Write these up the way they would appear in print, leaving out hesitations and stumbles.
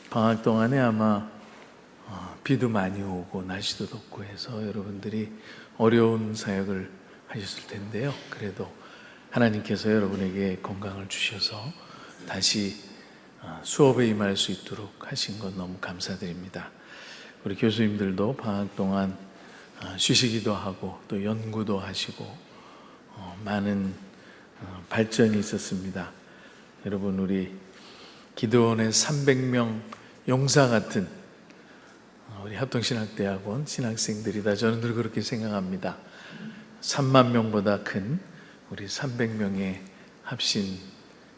방학 동안에 아마 비도 많이 오고 날씨도 덥고 해서 여러분들이 어려운 사역을 하셨을 텐데요. 그래도 하나님께서 여러분에게 건강을 주셔서 다시 수업에 임할 수 있도록 하신 것 너무 감사드립니다. 우리 교수님들도 방학 동안 쉬시기도 하고 또 연구도 하시고 많은 발전이 있었습니다. 여러분, 우리 기도원의 300명 용사 같은 우리 합동신학대학원 신학생들이다. 저는 늘 그렇게 생각합니다. 3만 명보다 큰 우리 300명의 합신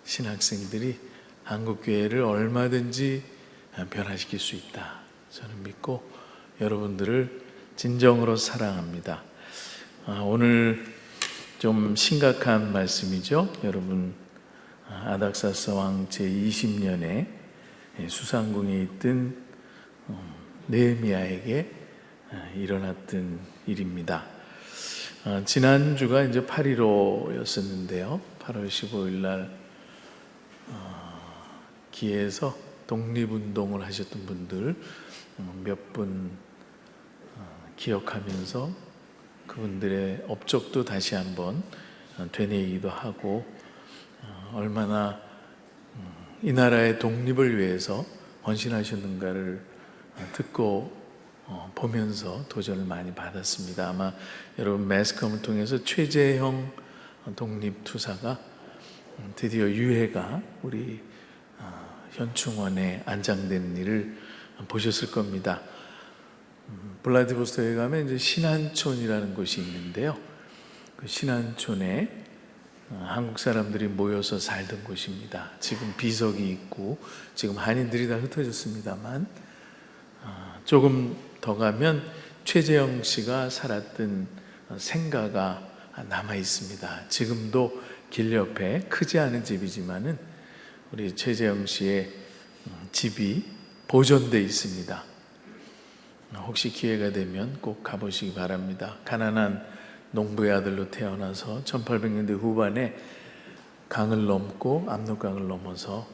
신학생들이 한국교회를 얼마든지 변화시킬 수 있다. 저는 믿고 여러분들을 진정으로 사랑합니다. 오늘 좀 심각한 말씀이죠. 여러분, 아닥사스 왕 제20년에 수상궁에 있던 느헤미야에게 일어났던 일입니다. 지난주가 이제 8.15였었는데요. 8월 15일 날 기에서 독립운동을 하셨던 분들 몇 분 기억하면서 그분들의 업적도 다시 한번 되뇌이기도 하고 얼마나 이 나라의 독립을 위해서 헌신하셨는가를 듣고 보면서 도전을 많이 받았습니다. 아마 여러분 매스컴을 통해서 최재형 독립투사가 드디어 유해가 우리 현충원에 안장되는 일을 보셨을 겁니다. 블라디보스토크에 가면 이제 신안촌이라는 곳이 있는데요. 그 신안촌에 한국 사람들이 모여서 살던 곳입니다. 지금 비석이 있고 지금 한인들이 다 흩어졌습니다만 조금 더 가면 최재형 씨가 살았던 생가가 남아 있습니다. 지금도 길 옆에 크지 않은 집이지만은 우리 최재형 씨의 집이 보존되어 있습니다. 혹시 기회가 되면 꼭 가보시기 바랍니다. 가난한 농부의 아들로 태어나서 1800년대 후반에 강을 넘고 압록강을 넘어서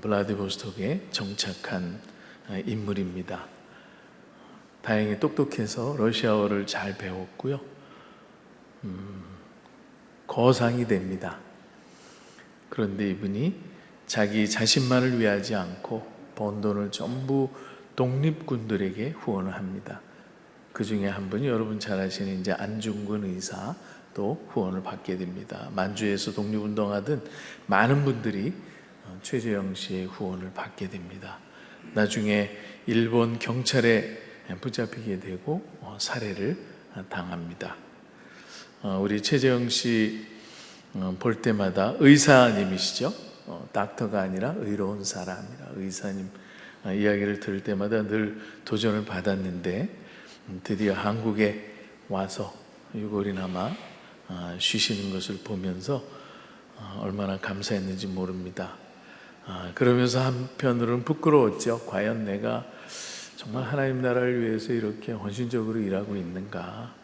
블라디보스토크에 정착한 인물입니다. 다행히 똑똑해서 러시아어를 잘 배웠고요. 거상이 됩니다. 그런데 이분이 자기 자신만을 위하지 않고 번 돈을 전부 독립군들에게 후원을 합니다. 그 중에 한 분이 여러분 잘 아시는 이제 안중근 의사 또 후원을 받게 됩니다. 만주에서 독립운동하던 많은 분들이 최재형 씨의 후원을 받게 됩니다. 나중에 일본 경찰에 붙잡히게 되고 살해를 당합니다. 우리 최재형 씨 볼 때마다 의사님이시죠. 닥터가 아니라 의로운 사람이라 의사님 이야기를 들을 때마다 늘 도전을 받았는데 드디어 한국에 와서 6월이나마 쉬시는 것을 보면서 얼마나 감사했는지 모릅니다. 그러면서 한편으로는 부끄러웠죠. 과연 내가 정말 하나님 나라를 위해서 이렇게 헌신적으로 일하고 있는가?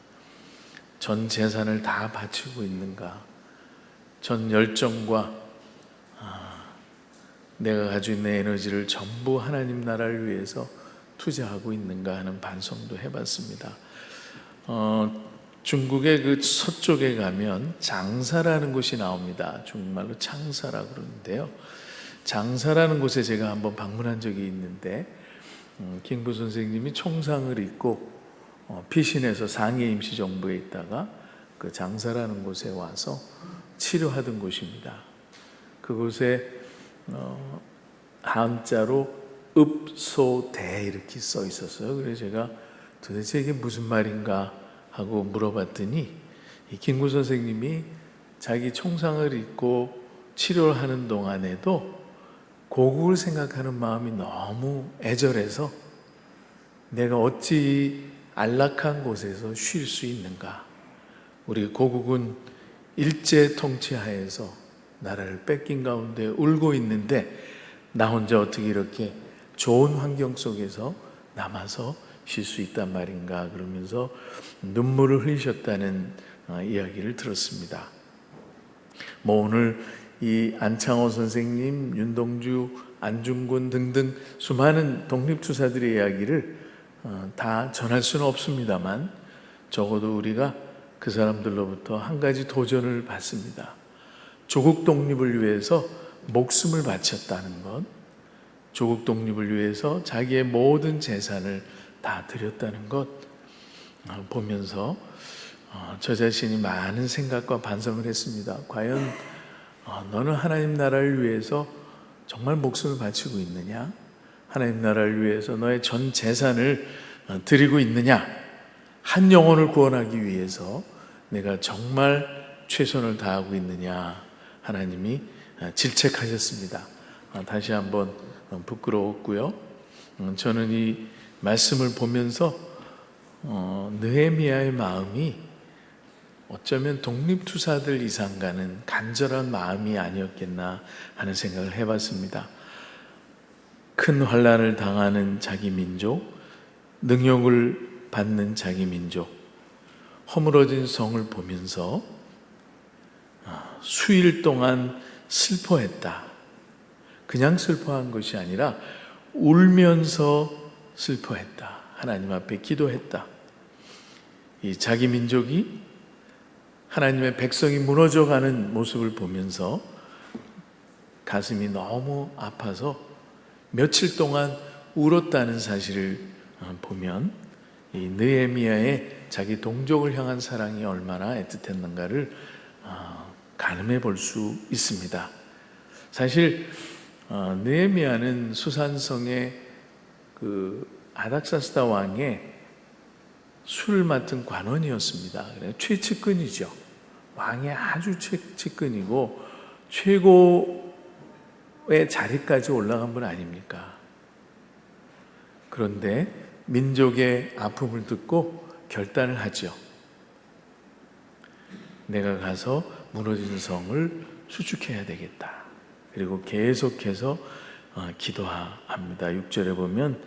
전 재산을 다 바치고 있는가? 전 열정과 내가 가지고 있는 에너지를 전부 하나님 나라를 위해서 투자하고 있는가 하는 반성도 해봤습니다. 중국의 그 서쪽에 가면 장사라는 곳이 나옵니다. 중국말로 창사라고 그러는데요. 장사라는 곳에 제가 한번 방문한 적이 있는데 김구 선생님이 총상을 입고 피신해서 상해 임시정부에 있다가 그 장사라는 곳에 와서 치료하던 곳입니다. 그곳에 한자로 읍소대 이렇게 써 있었어요. 그래서 제가 도대체 이게 무슨 말인가 하고 물어봤더니 이 김구 선생님이 자기 총상을 입고 치료를 하는 동안에도 고국을 생각하는 마음이 너무 애절해서 내가 어찌 안락한 곳에서 쉴 수 있는가. 우리 고국은 일제 통치하에서 나라를 뺏긴 가운데 울고 있는데 나 혼자 어떻게 이렇게 좋은 환경 속에서 남아서 쉴 수 있단 말인가 그러면서 눈물을 흘리셨다는 이야기를 들었습니다. 오늘 이 안창호 선생님, 윤동주 안중근 등등 수많은 독립투사들의 이야기를 다 전할 수는 없습니다만 적어도 우리가 그 사람들로부터 한 가지 도전을 받습니다. 조국 독립을 위해서 목숨을 바쳤다는 것, 조국 독립을 위해서 자기의 모든 재산을 다 드렸다는 것 보면서 저 자신이 많은 생각과 반성을 했습니다. 과연 너는 하나님 나라를 위해서 정말 목숨을 바치고 있느냐? 하나님 나라를 위해서 너의 전 재산을 드리고 있느냐? 한 영혼을 구원하기 위해서 내가 정말 최선을 다하고 있느냐? 하나님이 질책하셨습니다. 다시 한번 부끄러웠고요. 저는 이 말씀을 보면서 느헤미야의 마음이 어쩌면 독립투사들 이상 가는 간절한 마음이 아니었겠나 하는 생각을 해봤습니다. 큰 환난을 당하는 자기 민족, 능욕을 받는 자기 민족, 허물어진 성을 보면서 수일 동안 슬퍼했다. 그냥 슬퍼한 것이 아니라 울면서 슬퍼했다. 하나님 앞에 기도했다. 이 자기 민족이 하나님의 백성이 무너져가는 모습을 보면서 가슴이 너무 아파서 며칠 동안 울었다는 사실을 보면 이 느헤미야의 자기 동족을 향한 사랑이 얼마나 애틋했는가를 가늠해 볼 수 있습니다. 사실 느헤미야는 수산성의 그 아닥사스다 왕의 술을 맡은 관원이었습니다. 최측근이죠. 왕의 아주 최측근이고 최고의 자리까지 올라간 분 아닙니까? 그런데 민족의 아픔을 듣고 결단을 하죠. 내가 가서 무너진 성을 수축해야 되겠다. 그리고 계속해서 기도합니다. 6절에 보면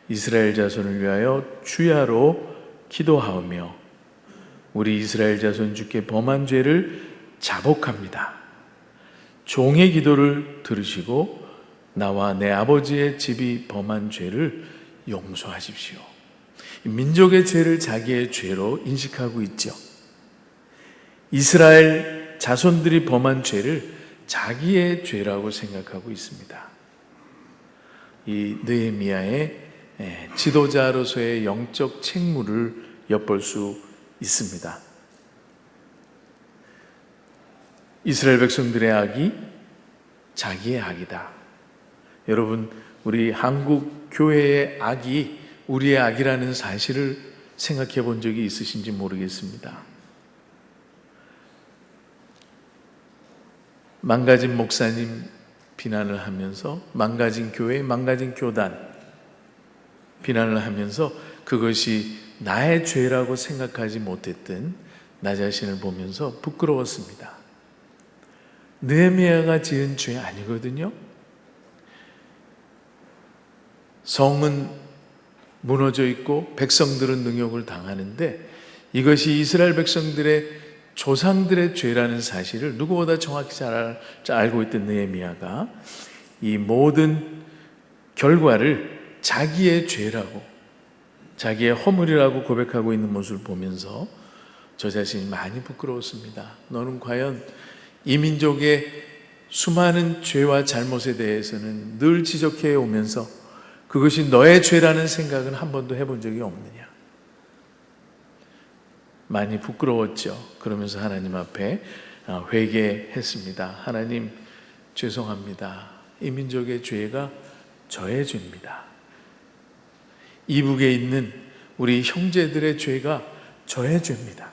이스라엘 자손을 위하여 주야로 기도하오며 우리 이스라엘 자손 주께 범한 죄를 자복합니다. 종의 기도를 들으시고 나와 내 아버지의 집이 범한 죄를 용서하십시오. 민족의 죄를 자기의 죄로 인식하고 있죠. 이스라엘 자손들이 범한 죄를 자기의 죄라고 생각하고 있습니다. 이 느헤미야의 지도자로서의 영적 책무를 엿볼 수 있습니다. 이스라엘 백성들의 악이 자기의 악이다. 여러분, 우리 한국 교회의 악이 우리의 악이라는 사실을 생각해 본 적이 있으신지 모르겠습니다. 망가진 목사님 비난을 하면서, 망가진 교회, 망가진 교단 비난을 하면서 그것이 나의 죄라고 생각하지 못했던 나 자신을 보면서 부끄러웠습니다. 느헤미야가 지은 죄 아니거든요. 성은 무너져 있고 백성들은 능욕을 당하는데 이것이 이스라엘 백성들의 조상들의 죄라는 사실을 누구보다 정확히 잘 알고 있던 느헤미야가 이 모든 결과를 자기의 죄라고, 자기의 허물이라고 고백하고 있는 모습을 보면서 저 자신이 많이 부끄러웠습니다. 너는 과연 이 민족의 수많은 죄와 잘못에 대해서는 늘 지적해 오면서 그것이 너의 죄라는 생각은 한 번도 해본 적이 없느냐? 많이 부끄러웠죠. 그러면서 하나님 앞에 회개했습니다. 하나님, 죄송합니다. 이 민족의 죄가 저의 죄입니다. 이북에 있는 우리 형제들의 죄가 저의 죄입니다.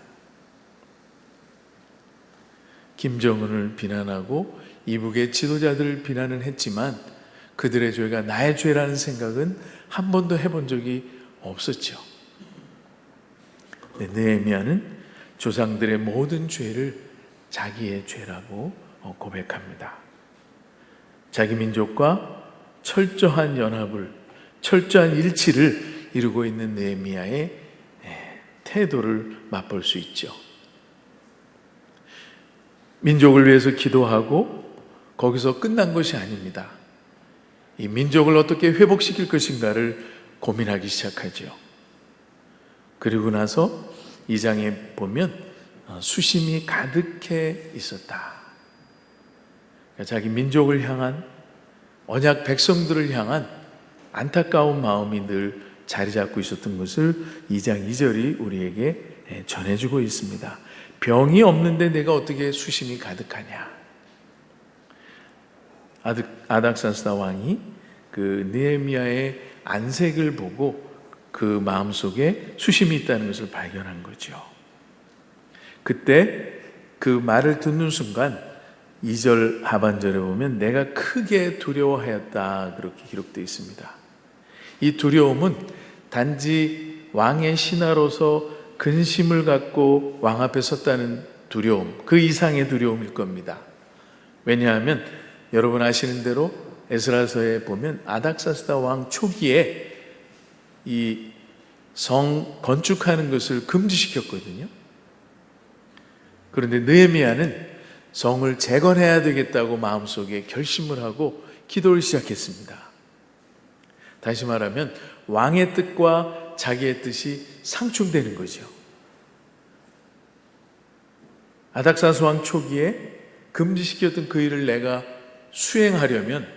김정은을 비난하고 이북의 지도자들을 비난은 했지만 그들의 죄가 나의 죄라는 생각은 한 번도 해본 적이 없었죠. 느헤미야는 조상들의 모든 죄를 자기의 죄라고 고백합니다. 자기 민족과 철저한 연합을, 철저한 일치를 이루고 있는 느헤미야의 태도를 맛볼 수 있죠. 민족을 위해서 기도하고 거기서 끝난 것이 아닙니다. 이 민족을 어떻게 회복시킬 것인가를 고민하기 시작하죠. 그리고 나서 2장에 보면 수심이 가득해 있었다. 자기 민족을 향한, 언약 백성들을 향한 안타까운 마음이 늘 자리 잡고 있었던 것을 2장 2절이 우리에게 전해주고 있습니다. 병이 없는데 내가 어떻게 수심이 가득하냐. 아닥사스다 왕이 그 느헤미야의 안색을 보고 그 마음속에 수심이 있다는 것을 발견한 거죠. 그때 그 말을 듣는 순간 2절 하반절에 보면 내가 크게 두려워하였다 그렇게 기록되어 있습니다. 이 두려움은 단지 왕의 신하로서 근심을 갖고 왕 앞에 섰다는 두려움, 그 이상의 두려움일 겁니다. 왜냐하면 여러분 아시는 대로 에스라서에 보면 아닥사스다 왕 초기에 이 성 건축하는 것을 금지시켰거든요. 그런데 느헤미야는 성을 재건해야 되겠다고 마음속에 결심을 하고 기도를 시작했습니다. 다시 말하면 왕의 뜻과 자기의 뜻이 상충되는 거죠. 아닥사스 왕 초기에 금지시켰던 그 일을 내가 수행하려면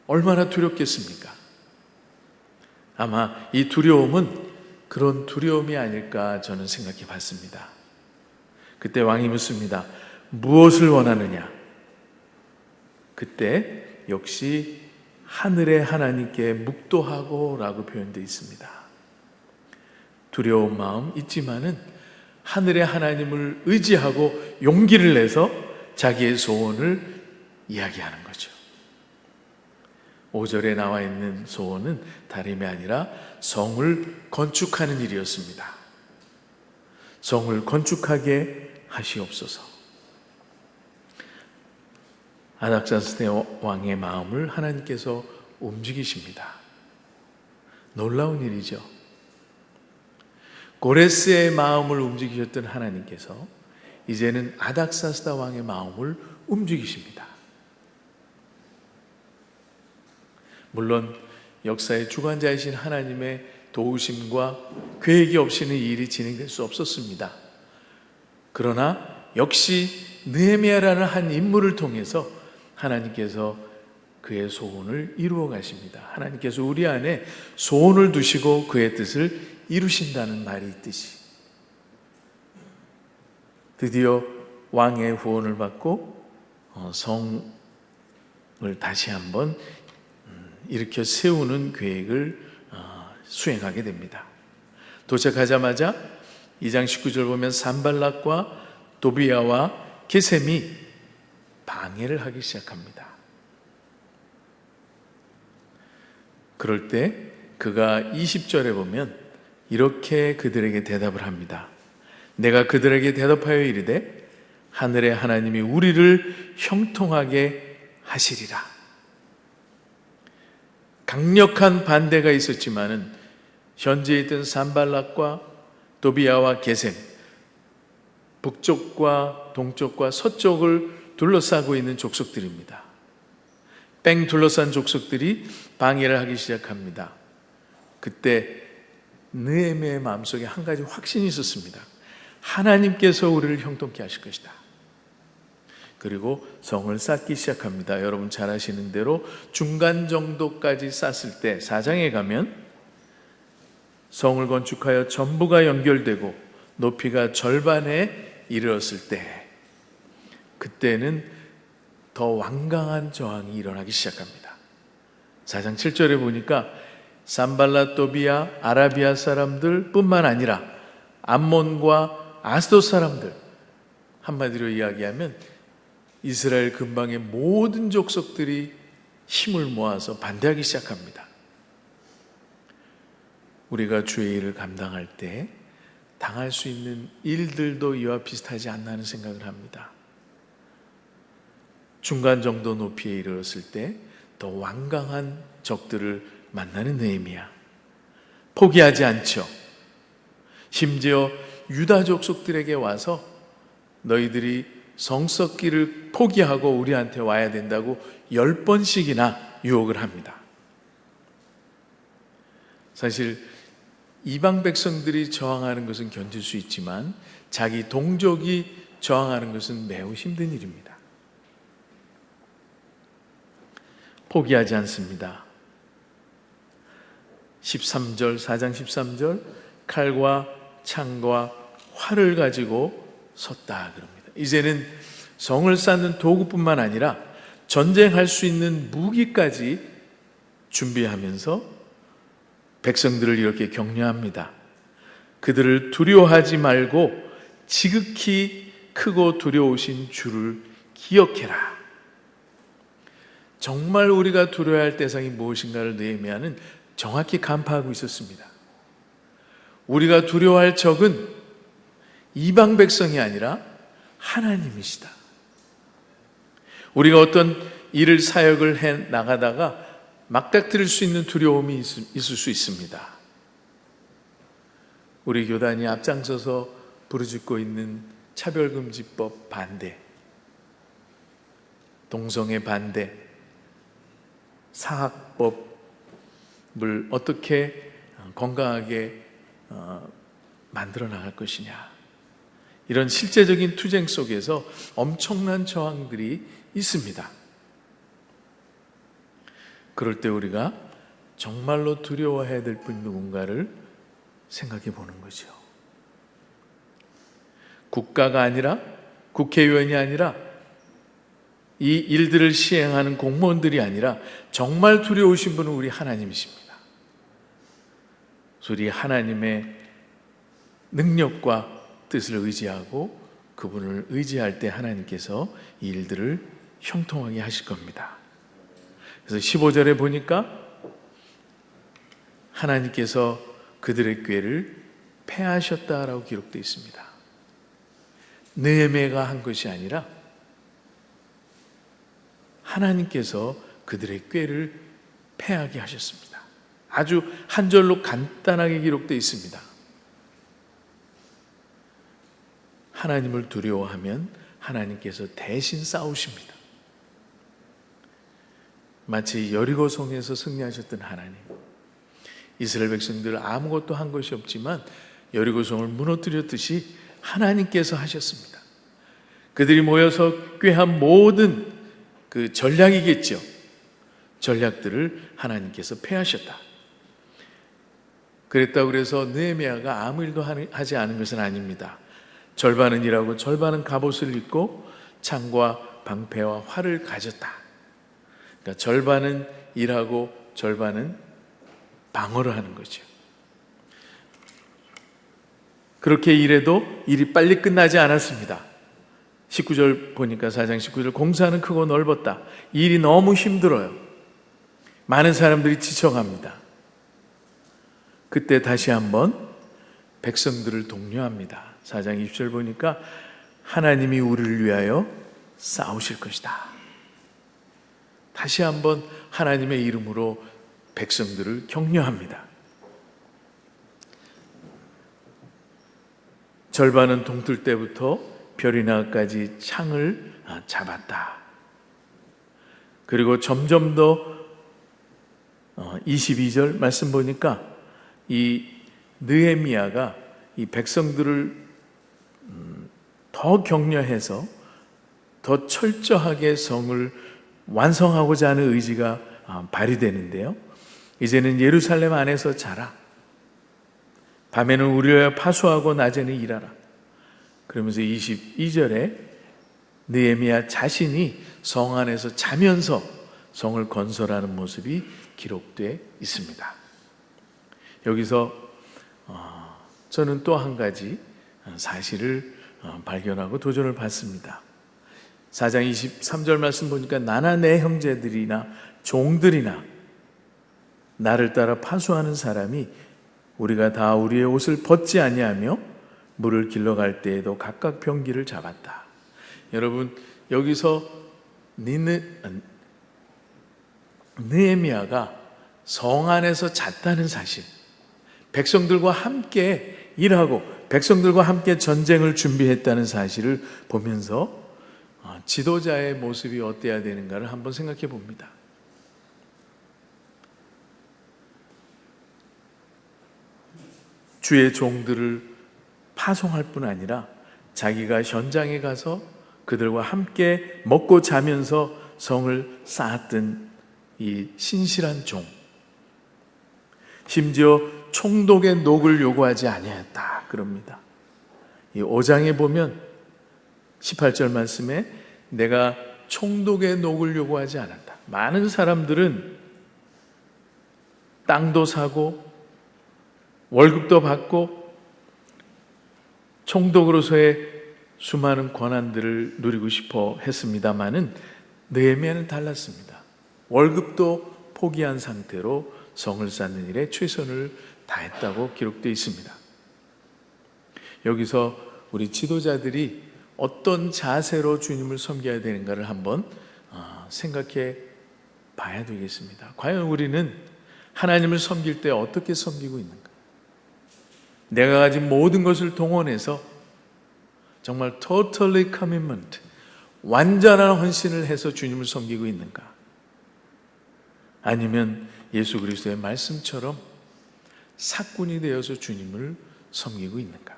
얼마나 두렵겠습니까? 아마 이 두려움은 그런 두려움이 아닐까 저는 생각해 봤습니다. 그때 왕이 묻습니다. 무엇을 원하느냐? 그때 역시 하늘의 하나님께 묵도하고 라고 표현되어 있습니다. 두려운 마음 있지만은 하늘의 하나님을 의지하고 용기를 내서 자기의 소원을 이야기하는 거죠. 5절에 나와 있는 소원은 다름이 아니라 성을 건축하는 일이었습니다. 성을 건축하게 하시옵소서. 아닥사스 왕의 마음을 하나님께서 움직이십니다. 놀라운 일이죠. 고레스의 마음을 움직이셨던 하나님께서 이제는 아닥사스다 왕의 마음을 움직이십니다. 물론 역사의 주관자이신 하나님의 도우심과 계획이 없이는 이 일이 진행될 수 없었습니다. 그러나 역시 느헤미야라는 한 인물을 통해서 하나님께서 그의 소원을 이루어 가십니다. 하나님께서 우리 안에 소원을 두시고 그의 뜻을 이루신다는 말이 있듯이 드디어 왕의 후원을 받고 성을 다시 한번 일으켜 세우는 계획을 수행하게 됩니다. 도착하자마자 2장 19절 보면 산발락과 도비야와 게셈이 방해를 하기 시작합니다. 그럴 때 그가 20절에 보면 이렇게 그들에게 대답을 합니다. 내가 그들에게 대답하여 이르되 하늘의 하나님이 우리를 형통하게 하시리라. 강력한 반대가 있었지만은 현지에 있던 산발락과 도비야와 게셈, 북쪽과 동쪽과 서쪽을 둘러싸고 있는 족속들입니다. 뺑 둘러싼 족속들이 방해를 하기 시작합니다. 그때 느헤미야의 마음속에 한 가지 확신이 있었습니다. 하나님께서 우리를 형통케 하실 것이다. 그리고 성을 쌓기 시작합니다. 여러분 잘 아시는 대로 중간 정도까지 쌓았을 때 4장에 가면 성을 건축하여 전부가 연결되고 높이가 절반에 이르렀을 때 그때는 더 완강한 저항이 일어나기 시작합니다. 4장 7절에 보니까 산발랏 도비야 아라비아 사람들 뿐만 아니라 암몬과 아스돗 사람들, 한마디로 이야기하면 이스라엘 근방의 모든 족속들이 힘을 모아서 반대하기 시작합니다. 우리가 주의 일을 감당할 때 당할 수 있는 일들도 이와 비슷하지 않나 하는 생각을 합니다. 중간 정도 높이에 이르렀을 때 더 완강한 적들을 만나는 느헤미야. 포기하지 않죠. 심지어 유다 족속들에게 와서 너희들이 성 쌓기를 포기하고 우리한테 와야 된다고 10번씩이나 유혹을 합니다. 사실 이방 백성들이 저항하는 것은 견딜 수 있지만 자기 동족이 저항하는 것은 매우 힘든 일입니다. 포기하지 않습니다. 13절, 4장 13절, 칼과 창과 활을 가지고 섰다 그럽니다. 이제는 성을 쌓는 도구뿐만 아니라 전쟁할 수 있는 무기까지 준비하면서 백성들을 이렇게 격려합니다. 그들을 두려워하지 말고 지극히 크고 두려우신 주를 기억해라. 정말 우리가 두려워할 대상이 무엇인가를 느헤미야는 정확히 간파하고 있었습니다. 우리가 두려워할 적은 이방 백성이 아니라 하나님이시다. 우리가 어떤 일을 사역을 해 나가다가 막닥뜨릴 수 있는 두려움이 있을 수 있습니다. 우리 교단이 앞장서서 부르짖고 있는 차별금지법 반대, 동성애 반대, 사학법을 어떻게 건강하게 만들어 나갈 것이냐, 이런 실제적인 투쟁 속에서 엄청난 저항들이 있습니다. 그럴 때 우리가 정말로 두려워해야 될 분 누군가를 생각해 보는 거죠. 국가가 아니라, 국회의원이 아니라, 이 일들을 시행하는 공무원들이 아니라 정말 두려우신 분은 우리 하나님이십니다. 우리 하나님의 능력과 뜻을 의지하고 그분을 의지할 때 하나님께서 이 일들을 형통하게 하실 겁니다. 그래서 15절에 보니까 하나님께서 그들의 꾀를 패하셨다라고 기록되어 있습니다. 느헤미야가 한 것이 아니라 하나님께서 그들의 꾀를 패하게 하셨습니다. 아주 한 절로 간단하게 기록되어 있습니다. 하나님을 두려워하면 하나님께서 대신 싸우십니다. 마치 여리고성에서 승리하셨던 하나님, 이스라엘 백성들 아무것도 한 것이 없지만 여리고성을 무너뜨렸듯이 하나님께서 하셨습니다. 그들이 모여서 꾀한 모든 그 전략이겠죠. 전략들을 하나님께서 패하셨다. 그랬다고 그래서 느헤미야가 아무 일도 하지 않은 것은 아닙니다. 절반은 일하고 절반은 갑옷을 입고 창과 방패와 활을 가졌다. 그러니까 절반은 일하고 절반은 방어를 하는 거죠. 그렇게 일해도 일이 빨리 끝나지 않았습니다. 19절 보니까 4장 19절, 공사는 크고 넓었다. 일이 너무 힘들어요. 많은 사람들이 지쳐갑니다. 그때 다시 한번 백성들을 독려합니다. 4장 20절 보니까 하나님이 우리를 위하여 싸우실 것이다. 다시 한번 하나님의 이름으로 백성들을 격려합니다. 절반은 동틀 때부터 별이 나기까지 창을 잡았다. 그리고 점점 더 22절 말씀 보니까 이 느헤미야가 이 백성들을 더 격려해서 더 철저하게 성을 완성하고자 하는 의지가 발휘되는데요. 이제는 예루살렘 안에서 자라. 밤에는 우리를 파수하고 낮에는 일하라. 그러면서 22절에 느헤미야 자신이 성 안에서 자면서 성을 건설하는 모습이 기록되어 있습니다. 여기서 저는 또 한 가지 사실을 발견하고 도전을 받습니다. 4장 23절 말씀 보니까 나나 내 형제들이나 종들이나 나를 따라 파수하는 사람이 우리가 다 우리의 옷을 벗지 아니하며 물을 길러갈 때에도 각각 병기를 잡았다. 여러분, 여기서 느헤미야가 성 안에서 잤다는 사실, 백성들과 함께 일하고 백성들과 함께 전쟁을 준비했다는 사실을 보면서 지도자의 모습이 어때야 되는가를 한번 생각해 봅니다. 주의 종들을 파송할 뿐 아니라 자기가 현장에 가서 그들과 함께 먹고 자면서 성을 쌓았던 이 신실한 종, 심지어 총독의 녹을 요구하지 아니하였다 그럽니다. 이 5장에 보면 18절 말씀에 내가 총독의 녹을 요구하지 않았다. 많은 사람들은 땅도 사고 월급도 받고 총독으로서의 수많은 권한들을 누리고 싶어 했습니다마는 느헤미야는 달랐습니다. 월급도 포기한 상태로 성을 쌓는 일에 최선을 다했다고 기록되어 있습니다. 여기서 우리 지도자들이 어떤 자세로 주님을 섬겨야 되는가를 한번 생각해 봐야 되겠습니다. 과연 우리는 하나님을 섬길 때 어떻게 섬기고 있는가? 내가 가진 모든 것을 동원해서 정말 totally commitment, 완전한 헌신을 해서 주님을 섬기고 있는가? 아니면 예수 그리스도의 말씀처럼 사꾼이 되어서 주님을 섬기고 있는가?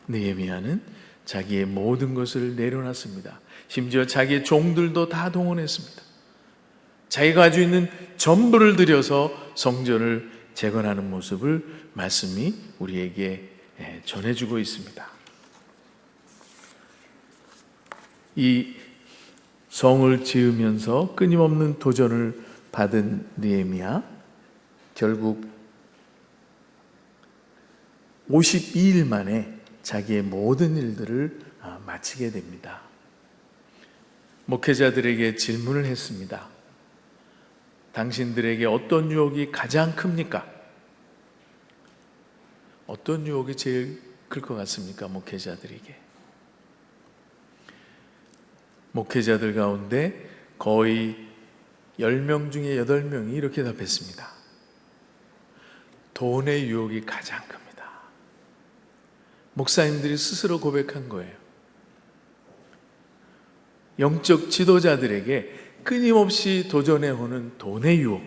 느헤미야는 자기의 모든 것을 내려놨습니다. 심지어 자기의 종들도 다 동원했습니다. 자기가 가지고 있는 전부를 들여서 성전을 재건하는 모습을 말씀이 우리에게 전해주고 있습니다. 이 성을 지으면서 끊임없는 도전을 받은 느헤미야, 결국 52일 만에 자기의 모든 일들을 마치게 됩니다. 목회자들에게 질문을 했습니다. 당신들에게 어떤 유혹이 가장 큽니까? 어떤 유혹이 제일 클 것 같습니까? 목회자들에게. 목회자들 가운데 거의 10명 중에 8명이 이렇게 답했습니다. 돈의 유혹이 가장 큽니다. 목사님들이 스스로 고백한 거예요. 영적 지도자들에게 끊임없이 도전해오는 돈의 유혹,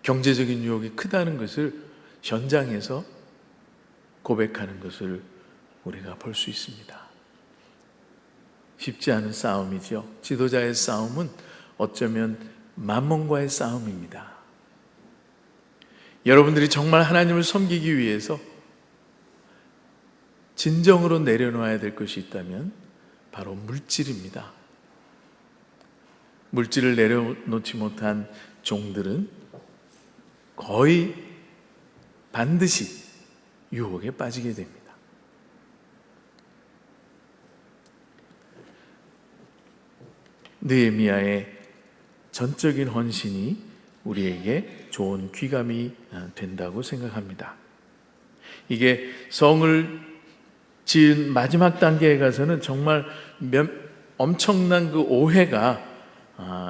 경제적인 유혹이 크다는 것을 현장에서 고백하는 것을 우리가 볼 수 있습니다. 쉽지 않은 싸움이죠. 지도자의 싸움은 어쩌면 만몬과의 싸움입니다. 여러분들이 정말 하나님을 섬기기 위해서 진정으로 내려놓아야 될 것이 있다면 바로 물질입니다. 물질을 내려놓지 못한 종들은 거의 반드시 유혹에 빠지게 됩니다. 느헤미야의 전적인 헌신이 우리에게 좋은 귀감이 된다고 생각합니다. 이게 성을 지은 마지막 단계에 가서는 정말 엄청난 그 오해가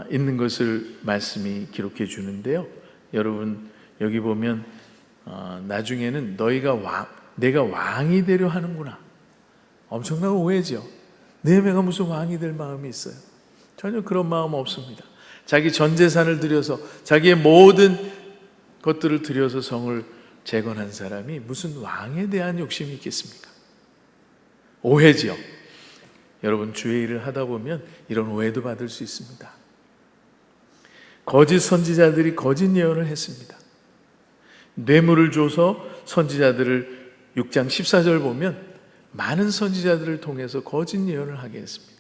있는 것을 말씀이 기록해 주는데요. 여러분 여기 보면 나중에는 내가 왕이 되려 하는구나. 엄청난 오해죠. 느헤미야가 무슨 왕이 될 마음이 있어요? 전혀 그런 마음 없습니다. 자기 전 재산을 들여서 자기의 모든 것들을 들여서 성을 재건한 사람이 무슨 왕에 대한 욕심이 있겠습니까? 오해지요. 여러분 주의 일을 하다 보면 이런 오해도 받을 수 있습니다. 거짓 선지자들이 거짓 예언을 했습니다. 뇌물을 줘서 선지자들을 6장 14절 보면 많은 선지자들을 통해서 거짓 예언을 하게 했습니다.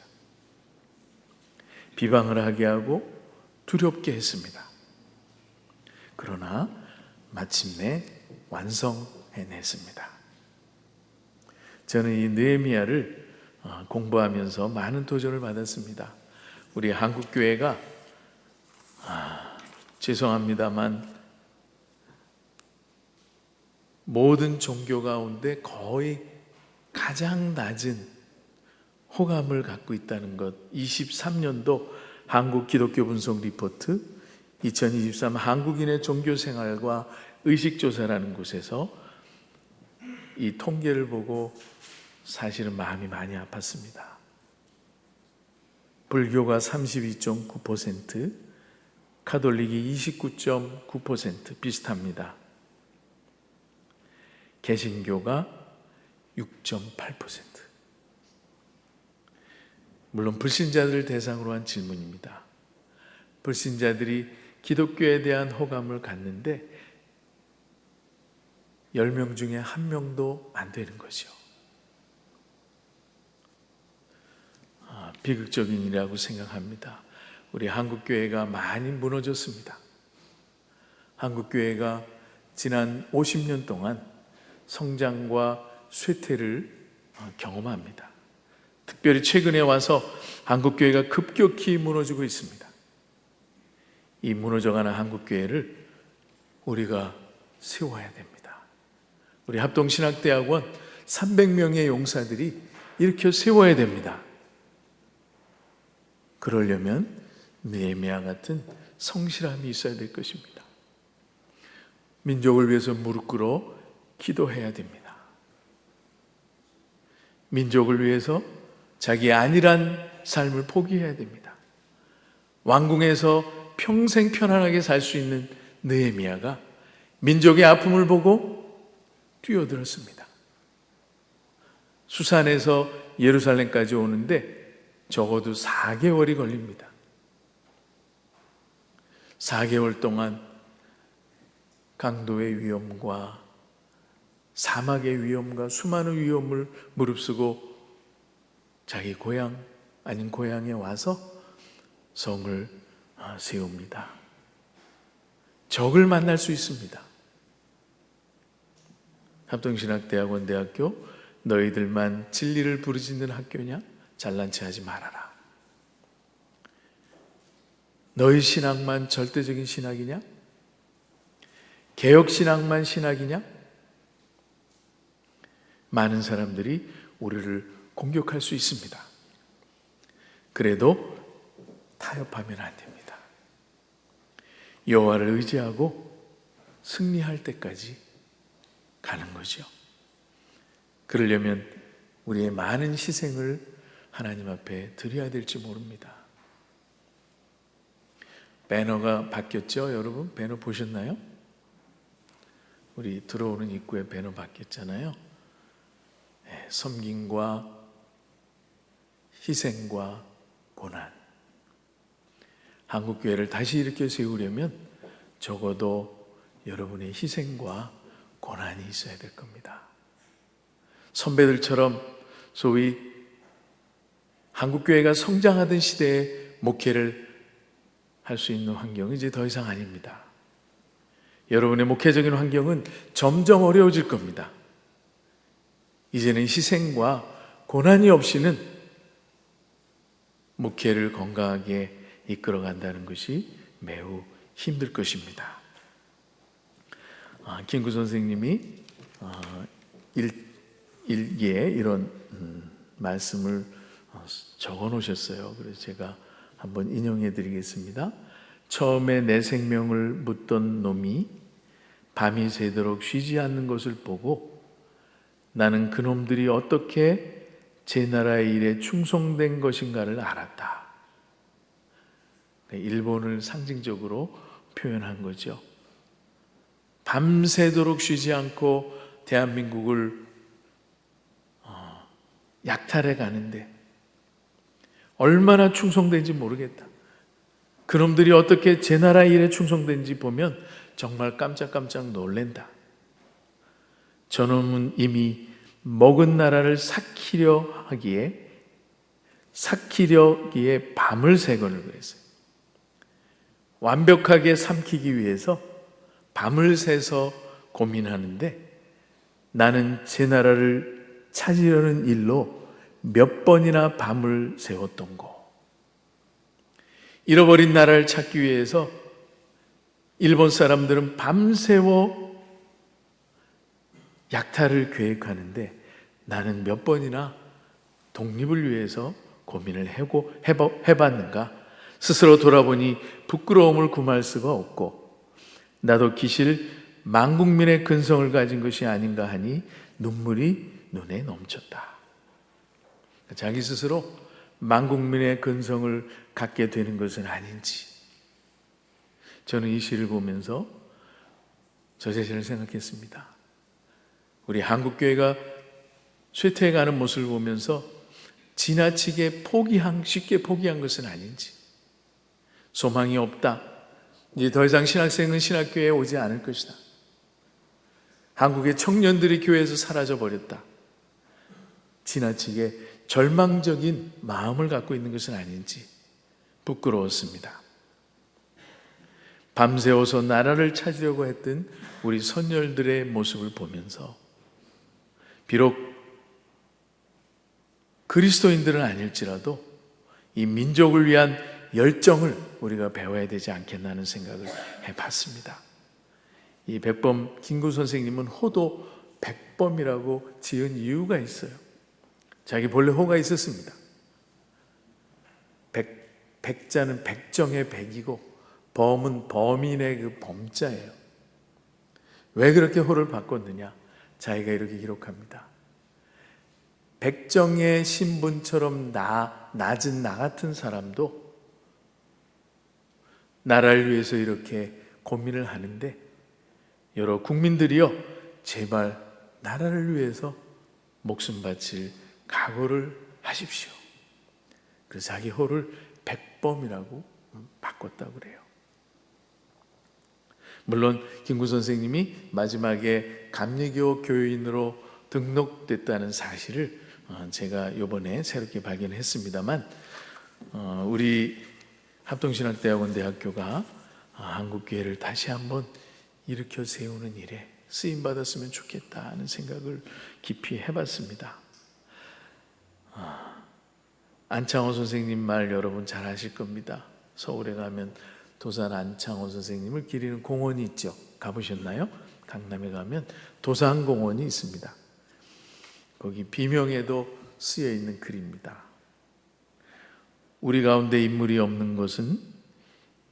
비방을 하게 하고 두렵게 했습니다. 그러나 마침내 완성해냈습니다. 저는 이 느헤미야를 공부하면서 많은 도전을 받았습니다. 우리 한국교회가 죄송합니다만 모든 종교 가운데 거의 가장 낮은 호감을 갖고 있다는 것, 23년도 한국 기독교 분석 리포트 2023 한국인의 종교생활과 의식조사라는 곳에서 이 통계를 보고 사실은 마음이 많이 아팠습니다. 불교가 32.9%, 가톨릭이 29.9% 비슷합니다. 개신교가 6.8%. 물론 불신자들을 대상으로 한 질문입니다. 불신자들이 기독교에 대한 호감을 갖는데 10명 중에 1명도 안 되는 거죠. 비극적인 일이라고 생각합니다. 우리 한국교회가 많이 무너졌습니다. 한국교회가 지난 50년 동안 성장과 쇠퇴를 경험합니다. 특별히 최근에 와서 한국교회가 급격히 무너지고 있습니다. 이 무너져가는 한국교회를 우리가 세워야 됩니다. 우리 합동신학대학원 300명의 용사들이 일으켜 세워야 됩니다. 그러려면 느헤미야 같은 성실함이 있어야 될 것입니다. 민족을 위해서 무릎 꿇어 기도해야 됩니다. 민족을 위해서 자기 안일한 삶을 포기해야 됩니다. 왕궁에서 평생 편안하게 살 수 있는 느헤미야가 민족의 아픔을 보고 뛰어들었습니다. 수산에서 예루살렘까지 오는데 적어도 4개월이 걸립니다. 4개월 동안 강도의 위험과 사막의 위험과 수많은 위험을 무릅쓰고 자기 고향 아닌 고향에 와서 성을 세웁니다. 적을 만날 수 있습니다. 합동신학대학원 대학교, 너희들만 진리를 부르짖는 학교냐? 잘난 체 하지 말아라. 너희 신학만 절대적인 신학이냐? 개혁신학만 신학이냐? 많은 사람들이 우리를 공격할 수 있습니다. 그래도 타협하면 안 됩니다. 여호와를 의지하고 승리할 때까지 가는 거죠. 그러려면 우리의 많은 희생을 하나님 앞에 드려야 될지 모릅니다. 배너가 바뀌었죠, 여러분? 배너 보셨나요? 우리 들어오는 입구에 배너 바뀌었잖아요. 섬김과 희생과 고난. 한국교회를 다시 일으켜 세우려면 적어도 여러분의 희생과 고난이 있어야 될 겁니다. 선배들처럼 소위 한국교회가 성장하던 시대에 목회를 할 수 있는 환경은 이제 더 이상 아닙니다. 여러분의 목회적인 환경은 점점 어려워질 겁니다. 이제는 희생과 고난이 없이는 목회를 건강하게 이끌어간다는 것이 매우 힘들 것입니다. 김구 선생님이 일기에 이런 말씀을 적어 놓으셨어요. 그래서 제가 한번 인용해 드리겠습니다. 처음에 내 생명을 묻던 놈이 밤이 새도록 쉬지 않는 것을 보고 나는 그놈들이 어떻게 제 나라의 일에 충성된 것인가를 알았다. 일본을 상징적으로 표현한 거죠. 밤새도록 쉬지 않고 대한민국을 약탈해 가는데 얼마나 충성된지 모르겠다. 그놈들이 어떻게 제 나라 일에 충성된지 보면 정말 깜짝깜짝 놀랜다. 저놈은 이미 먹은 나라를 삭히려 하기에 밤을 새거늘 그랬어요. 완벽하게 삼키기 위해서 밤을 새서 고민하는데 나는 제 나라를 찾으려는 일로 몇 번이나 밤을 새웠던 거. 잃어버린 나라를 찾기 위해서 일본 사람들은 밤새워 약탈을 계획하는데 나는 몇 번이나 독립을 위해서 고민을 해봤는가. 스스로 돌아보니 부끄러움을 금할 수가 없고 나도 기실 만국민의 근성을 가진 것이 아닌가 하니 눈물이 눈에 넘쳤다. 자기 스스로 만국민의 근성을 갖게 되는 것은 아닌지. 저는 이 시를 보면서 저 자신을 생각했습니다. 우리 한국교회가 쇠퇴해가는 모습을 보면서 지나치게 쉽게 포기한 것은 아닌지, 소망이 없다, 이제 더 이상 신학생은 신학교회에 오지 않을 것이다, 한국의 청년들이 교회에서 사라져버렸다, 지나치게 절망적인 마음을 갖고 있는 것은 아닌지 부끄러웠습니다. 밤새워서 나라를 찾으려고 했던 우리 선열들의 모습을 보면서 비록 그리스도인들은 아닐지라도 이 민족을 위한 열정을 우리가 배워야 되지 않겠나는 생각을 해봤습니다. 이 백범 김구 선생님은 호도 백범이라고 지은 이유가 있어요. 자기 본래 호가 있었습니다. 백자는 백정의 백이고 범은 범인의 그 범자예요. 왜 그렇게 호를 바꿨느냐? 자기가 이렇게 기록합니다. 백정의 신분처럼 낮은 나 같은 사람도 나라를 위해서 이렇게 고민을 하는데, 여러 국민들이여 제발 나라를 위해서 목숨 바칠 각오를 하십시오. 그래서 자기 호를 백범이라고 바꿨다고 그래요. 물론 김구 선생님이 마지막에 감리교 교인으로 등록됐다는 사실을 제가 이번에 새롭게 발견했습니다만, 우리 합동신학대학원 대학교가 한국교회를 다시 한번 일으켜 세우는 일에 쓰임받았으면 좋겠다는 생각을 깊이 해봤습니다. 안창호 선생님 말 여러분 잘 아실 겁니다. 서울에 가면 도산 안창호 선생님을 기리는 공원이 있죠. 가보셨나요? 강남에 가면 도산공원이 있습니다. 거기 비명에도 쓰여 있는 글입니다. 우리 가운데 인물이 없는 것은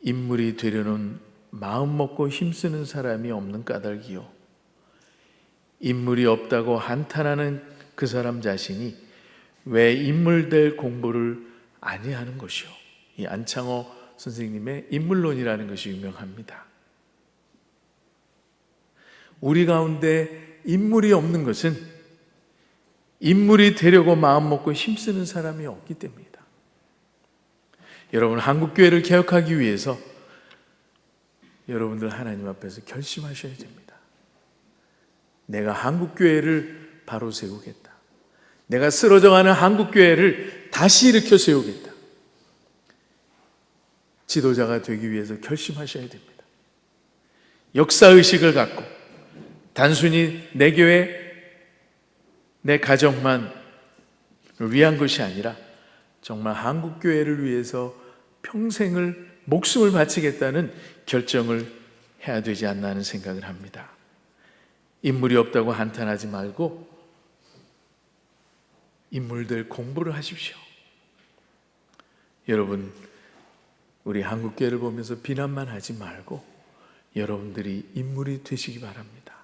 인물이 되려는 마음 먹고 힘쓰는 사람이 없는 까닭이요, 인물이 없다고 한탄하는 그 사람 자신이 왜 인물 될 공부를 아니하는 것이요. 이 안창호 선생님의 인물론이라는 것이 유명합니다. 우리 가운데 인물이 없는 것은 인물이 되려고 마음 먹고 힘쓰는 사람이 없기 때문이다. 여러분, 한국교회를 개혁하기 위해서 여러분들 하나님 앞에서 결심하셔야 됩니다. 내가 한국교회를 바로 세우겠다. 내가 쓰러져가는 한국교회를 다시 일으켜 세우겠다. 지도자가 되기 위해서 결심하셔야 됩니다. 역사의식을 갖고 단순히 내 교회, 내 가정만 위한 것이 아니라 정말 한국교회를 위해서 평생을 목숨을 바치겠다는 결정을 해야 되지 않나 하는 생각을 합니다. 인물이 없다고 한탄하지 말고 인물들 공부를 하십시오. 여러분, 우리 한국교회를 보면서 비난만 하지 말고 여러분들이 인물이 되시기 바랍니다.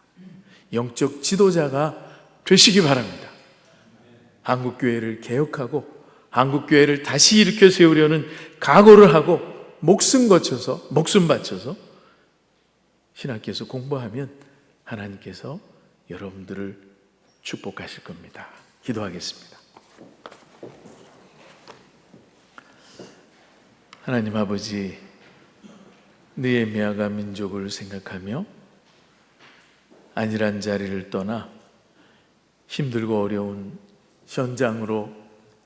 영적 지도자가 되시기 바랍니다. 한국교회를 개혁하고 한국교회를 다시 일으켜 세우려는 각오를 하고 목숨 바쳐서 신학교에서 공부하면 하나님께서 여러분들을 축복하실 겁니다. 기도하겠습니다. 하나님 아버지, 느헤미야가 민족을 생각하며 안일한 자리를 떠나 힘들고 어려운 현장으로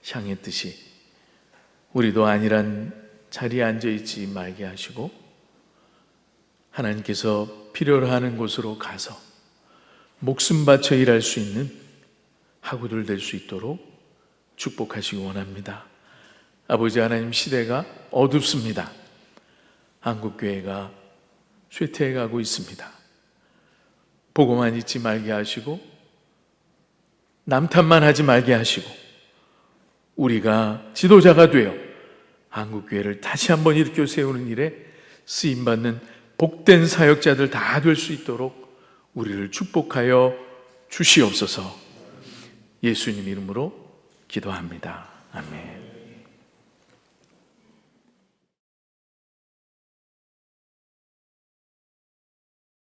향했듯이 우리도 안일한 자리에 앉아있지 말게 하시고 하나님께서 필요로 하는 곳으로 가서 목숨 바쳐 일할 수 있는 학우들 될 수 있도록 축복하시기 원합니다. 아버지 하나님, 시대가 어둡습니다. 한국교회가 쇠퇴해가고 있습니다. 보고만 있지 말게 하시고 남탓만 하지 말게 하시고 우리가 지도자가 되어 한국교회를 다시 한번 일으켜 세우는 일에 쓰임받는 복된 사역자들 다 될 수 있도록 우리를 축복하여 주시옵소서. 예수님 이름으로 기도합니다. 아멘.